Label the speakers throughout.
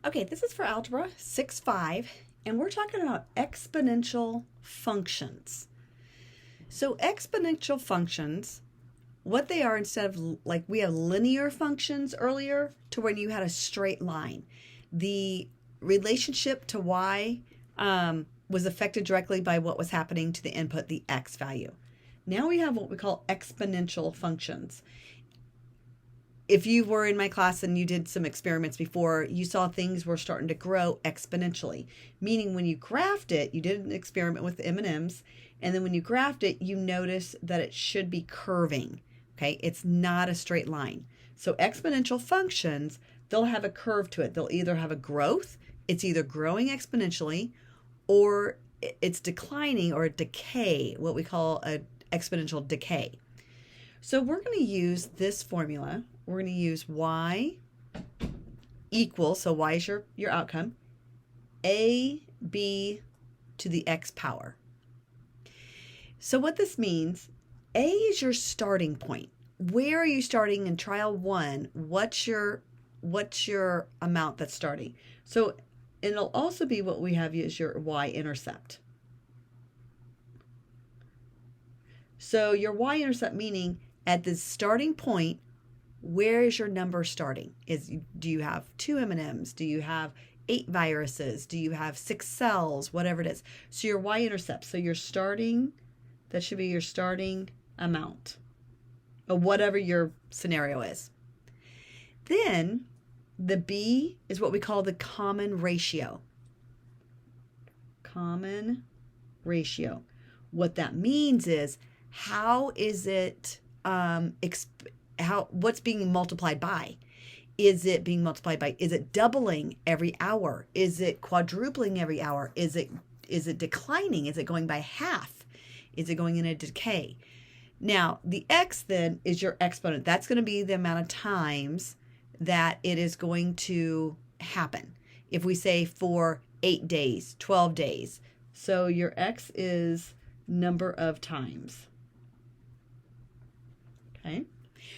Speaker 1: Okay, this is for Algebra 6-5, and we're talking about exponential functions. So exponential functions, what they are, instead of like we have linear functions earlier to when you had a straight line, the relationship to y was affected directly by what was happening to the input, the x value. Now we have what we call exponential functions. If you were in my class and you did some experiments before, you saw things were starting to grow exponentially, meaning when you graphed it, you did an experiment with the M&Ms, and then when you graphed it, you notice that it should be curving. Okay, it's not a straight line. So exponential functions, they'll have a curve to it. They'll either have a growth, it's either growing exponentially, or it's declining, or a decay, what we call an exponential decay. So we're going to use this formula. We're going to use y equals, so y is your outcome, ab to the x power. So what this means, a is your starting point. Where are you starting in trial 1? What's your amount that's starting? So it'll also be what we have is your y-intercept. So your y-intercept, meaning at the starting point, where is your number starting? Do you have 2 M&Ms? Do you have 8 viruses? Do you have 6 cells? Whatever it is. So your y-intercept. So your starting, that should be your starting amount, or whatever your scenario is. Then the b is what we call the common ratio. Common ratio. What that means is, how is it what's being multiplied by? Is it being multiplied by, is it doubling every hour? Is it quadrupling every hour? Is it declining? Is it going by half? Is it going in a decay? Now, the x then is your exponent. That's going to be the amount of times that it is going to happen. If we say for 8 days, 12 days. So your x is number of times. Okay,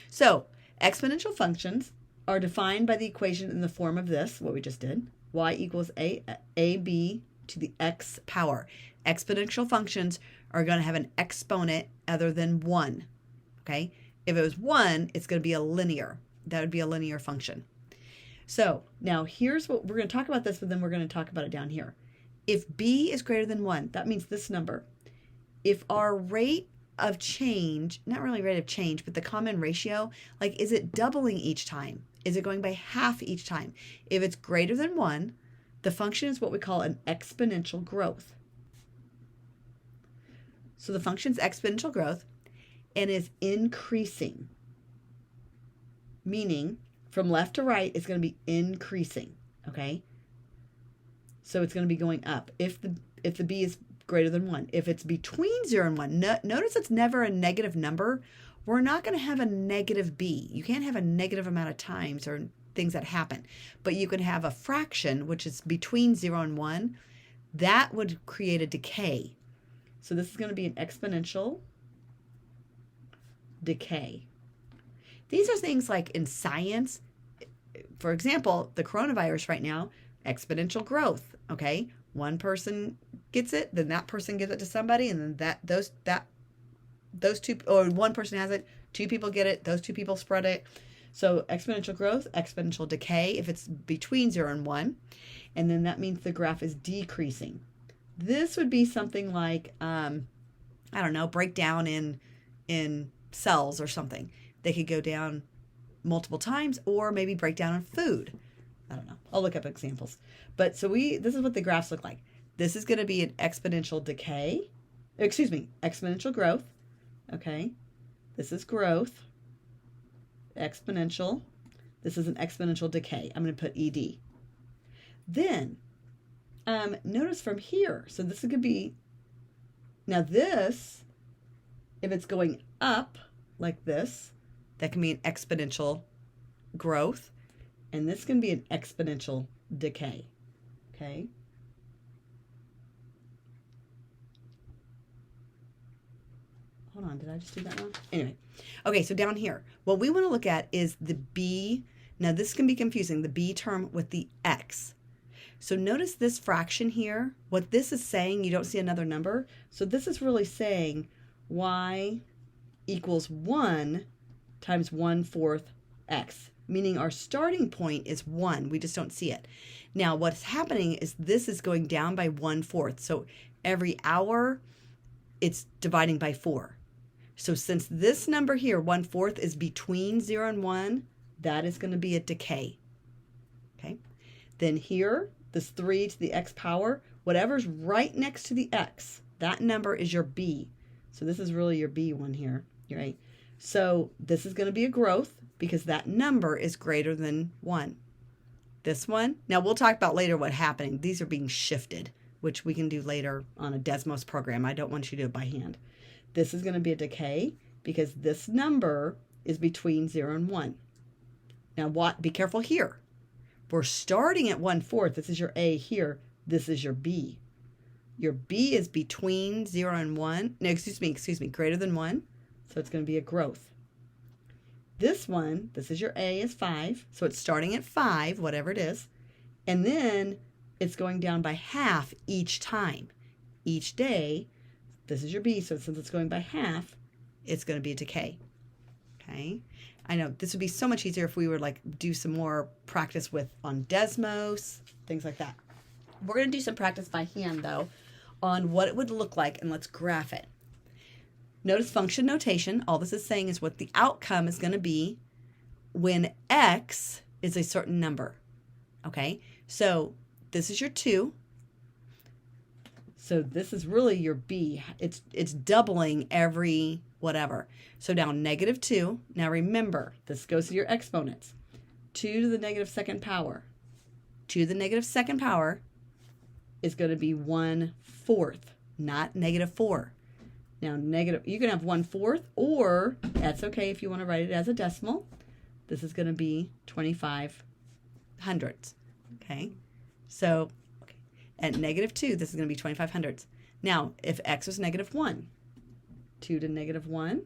Speaker 1: so exponential functions are defined by the equation in the form of this, what we just did. Y equals ab to the x power. Exponential functions are going to have an exponent other than 1. Okay, if it was 1, it's going to be a linear. That would be a linear function. So now here's what we're going to talk about this, but then we're going to talk about it down here. If b is greater than 1, that means this number. If our rate of change, not really rate of change, but the common ratio, like, is it doubling each time? Is it going by half each time? If it's greater than 1, the function is what we call an exponential growth. So the function's exponential growth and is increasing, meaning from left to right, it's going to be increasing, okay? So it's going to be going up if the b is greater than 1. If it's between 0 and 1, notice it's never a negative number. We're not going to have a negative b. You can't have a negative amount of times or things that happen. But you can have a fraction, which is between 0 and 1. That would create a decay. So this is going to be an exponential decay. These are things like in science. For example, the coronavirus right now, exponential growth, okay? One person gets it, then that person gives it to somebody, and then those two, or one person has it, 2 people get it, those 2 people spread it. So exponential growth, exponential decay, if it's between 0 and 1, and then that means the graph is decreasing. This would be something like, I don't know, breakdown in cells or something. They could go down multiple times, or maybe break down in food. I don't know. I'll look up examples. But so this is what the graphs look like. This is going to be an exponential decay. Exponential growth. Okay. This is growth. Exponential. This is an exponential decay. I'm going to put ED. Then, notice from here. So this could be, now this, if it's going up like this, that can be an exponential growth. And this can be an exponential decay, okay? Hold on, did I just do that wrong? Anyway, okay, so down here, what we want to look at is the b. Now this can be confusing, the b term with the x. So notice this fraction here. What this is saying, you don't see another number. So this is really saying y equals 1 times 1/4 x, meaning our starting point is 1. We just don't see it. Now what's happening is this is going down by 1/4. So every hour, it's dividing by 4. So since this number here, 1/4, is between 0 and 1, that is going to be a decay. Okay. Then here, this 3 to the x power, whatever's right next to the x, that number is your b. So this is really your b one here, right? So this is going to be a growth because that number is greater than 1. This one, now we'll talk about later what happening. These are being shifted, which we can do later on a Desmos program. I don't want you to do it by hand. This is going to be a decay because this number is between 0 and 1. Now be careful here. We're starting at 1/4. This is your A here. This is your B. Your B is between 0 and 1. No, excuse me, greater than 1. So it's going to be a growth. This one, this is your A, is 5. So it's starting at 5, whatever it is. And then it's going down by half each time. Each day, this is your B. So since it's going by half, it's going to be a decay. Okay. I know this would be so much easier if we were like do some more practice on Desmos, things like that. We're going to do some practice by hand though on what it would look like, and let's graph it. Notice function notation. All this is saying is what the outcome is going to be when x is a certain number. Okay, so this is your 2. So this is really your b. It's doubling every whatever. So now -2. Now remember, this goes to your exponents. 2 to the -2nd power. 2 to the -2nd power is going to be 1/4, not -4. Now you can have 1/4, or that's okay if you want to write it as a decimal. This is going to be 25 hundredths. Okay, so at -2, this is going to be 25 hundredths. Now, if x was -1, 2 to -1,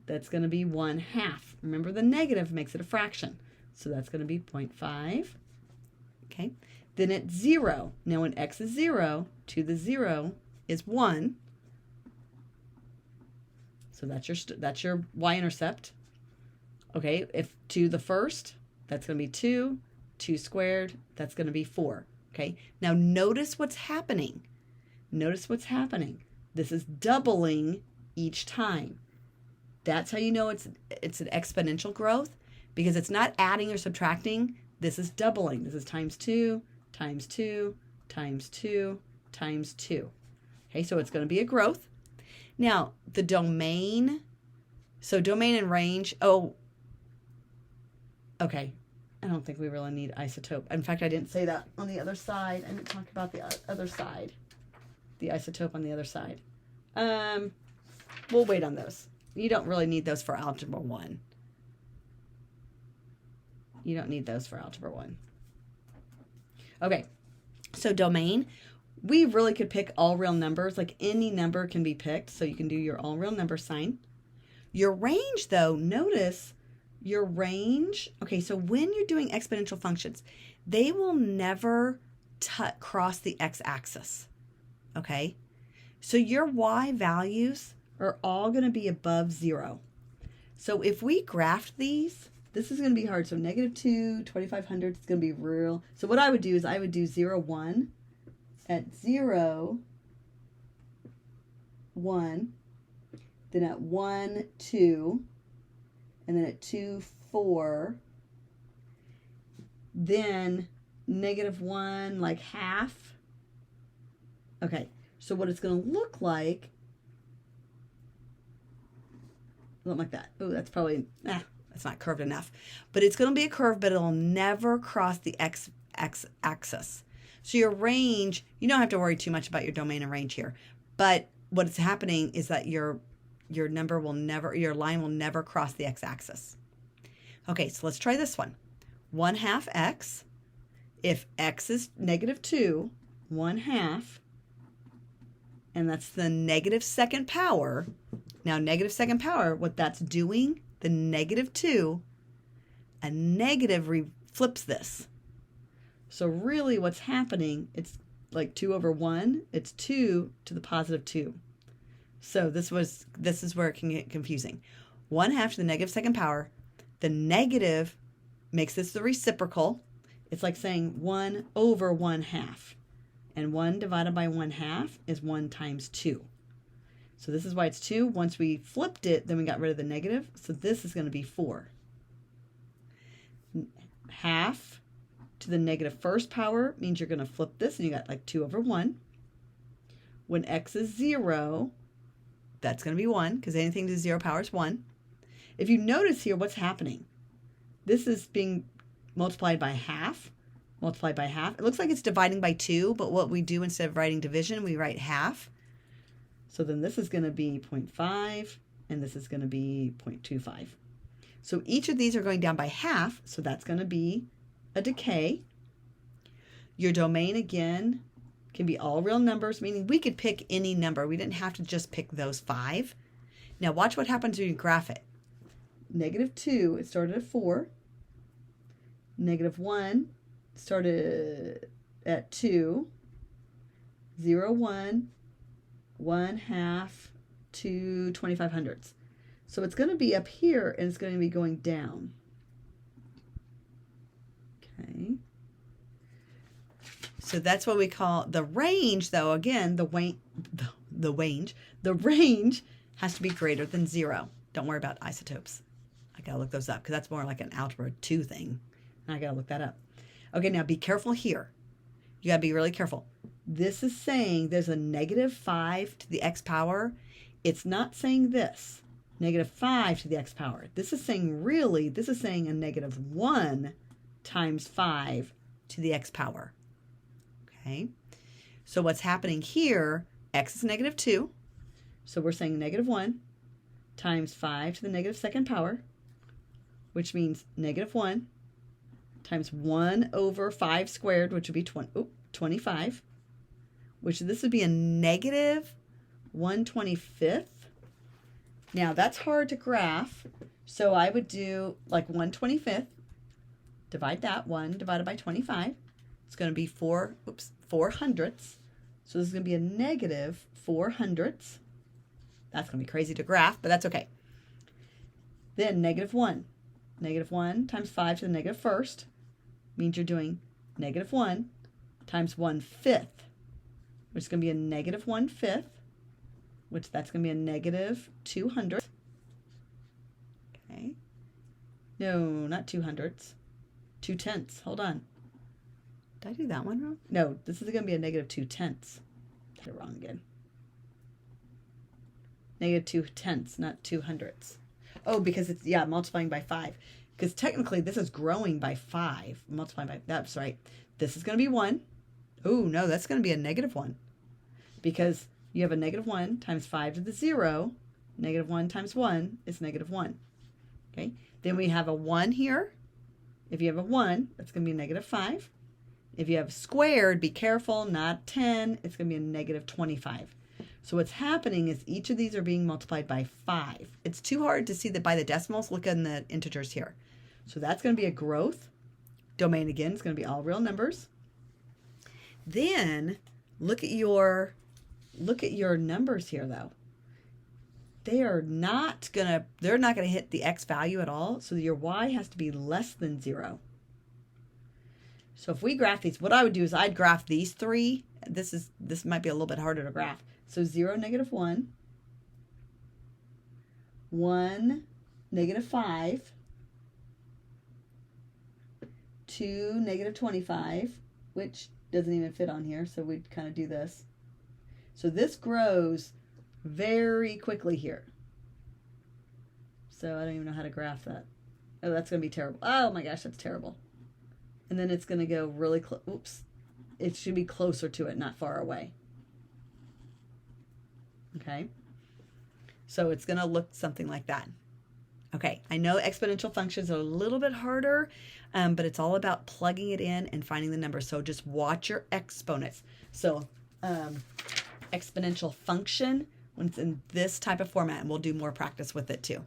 Speaker 1: that's going to be 1/2. Remember, the negative makes it a fraction. So that's going to be 0.5. Okay. Then at 0, now when x is 0, 2 to the 0 is 1. So that's your y-intercept. Okay, if 2 to the 1st, that's going to be 2. 2 squared, that's going to be 4. Okay, now notice what's happening. Notice what's happening. This is doubling each time. That's how you know it's an exponential growth, because it's not adding or subtracting. This is doubling. This is times 2, times 2, times 2, times 2. Okay, so it's going to be a growth. Now, the domain, so domain and range, okay. I don't think we really need isotope. In fact, I didn't say that on the other side. I didn't talk about the other side, the isotope on the other side. We'll wait on those. You don't really need those for Algebra 1. You don't need those for Algebra 1. Okay, so domain. We really could pick all real numbers. Like any number can be picked, so you can do your all real number sign. Your range, though, notice your range. Okay, so when you're doing exponential functions, they will never cross the x-axis. Okay, so your y values are all going to be above 0. So if we graphed these, this is going to be hard. So -2, 2500, it's going to be real. So what I would do is I would do 0, 1. At 0, 1, then at 1, 2, and then at 2, 4, then -1, like half. Okay, so what it's going to look like, something like that. Oh, that's probably, that's not curved enough. But it's going to be a curve, but it'll never cross the x-axis. So your range, you don't have to worry too much about your domain and range here. But what is happening is that your number will never, your line will never cross the x-axis. Okay, so let's try this one. 1/2 x. If x is -2, 1/2, and that's the -2nd power. Now, -2nd power, what that's doing, the -2, a negative flips this. So really what's happening, it's like 2 over 1. It's 2 to the positive 2. So this is where it can get confusing. 1/2 to the negative second power. The negative makes this the reciprocal. It's like saying 1 over 1/2. And 1 divided by 1/2 is 1 times 2. So this is why it's 2. Once we flipped it, then we got rid of the negative. So this is going to be 4. 1/2 to the negative first power means you're going to flip this, and you got like 2 over 1. When x is 0, that's going to be 1, because anything to 0 power is 1. If you notice here, what's happening? This is being multiplied by half, multiplied by half. It looks like it's dividing by 2, but what we do instead of writing division, we write half. So then this is going to be 0.5, and this is going to be 0.25. So each of these are going down by half, so that's going to be a decay. Your domain, again, can be all real numbers, meaning we could pick any number. We didn't have to just pick those 5. Now watch what happens when you graph it. -2, it started at 4. -1 started at 2. 0, 1, 1/2 to 25/100. So it's going to be up here, and it's going to be going down. Okay. So that's what we call the range, though. Again, the range has to be greater than 0. Don't worry about isotopes. I got to look those up because that's more like an algebra 2 thing. And I got to look that up. Okay, now be careful here. You got to be really careful. This is saying there's a -5 to the x power. It's not saying this, -5 to the x power. This is saying really, this is saying a -1 times 5 to the x power. Okay, so what's happening here, x is -2. So we're saying -1 times 5 to the negative second power, which means -1 times 1 over 5 squared, which would be 25, which this would be a -1/25. Now that's hard to graph, so I would do like 1/25. Divide that, 1 divided by 25. It's going to be 4 hundredths. So this is going to be a -4 hundredths. That's going to be crazy to graph, but that's okay. Then -1. -1 times 5 to the negative first means you're doing -1 times 1/5, which is going to be a -1/5, which that's going to be a -200. Okay. No, not 2 hundredths. 2 tenths. Hold on. Did I do that one wrong? No, this is going to be a -2 tenths. Did it wrong again. -2 tenths, not 2 hundredths. Oh, because it's, yeah, multiplying by 5. Because technically this is growing by 5. Multiplying by, that's right. This is going to be 1. Oh, no, that's going to be a -1. Because you have a -1 times 5 to the 0. -1 times 1 is -1. Okay. Then we have a 1 here. If you have a 1, that's going to be a -5. If you have squared, be careful, not 10. It's going to be a -25. So what's happening is each of these are being multiplied by 5. It's too hard to see that by the decimals. Look in the integers here. So that's going to be a growth. Domain, again, is going to be all real numbers. Then look at your numbers here, though. They're not gonna hit the x value at all. So your y has to be less than 0. So if we graph these, what I would do is I'd graph these 3. This might be a little bit harder to graph. So 0, -1, 1, -5, 2, -25, which doesn't even fit on here, so we'd kind of do this. So this grows very quickly here. So I don't even know how to graph that. Oh, that's going to be terrible. Oh my gosh, that's terrible. And then it's going to go really close. Oops. It should be closer to it, not far away. Okay. So it's going to look something like that. Okay, I know exponential functions are a little bit harder, but it's all about plugging it in and finding the number. So just watch your exponents. So exponential function when it's in this type of format, and we'll do more practice with it too.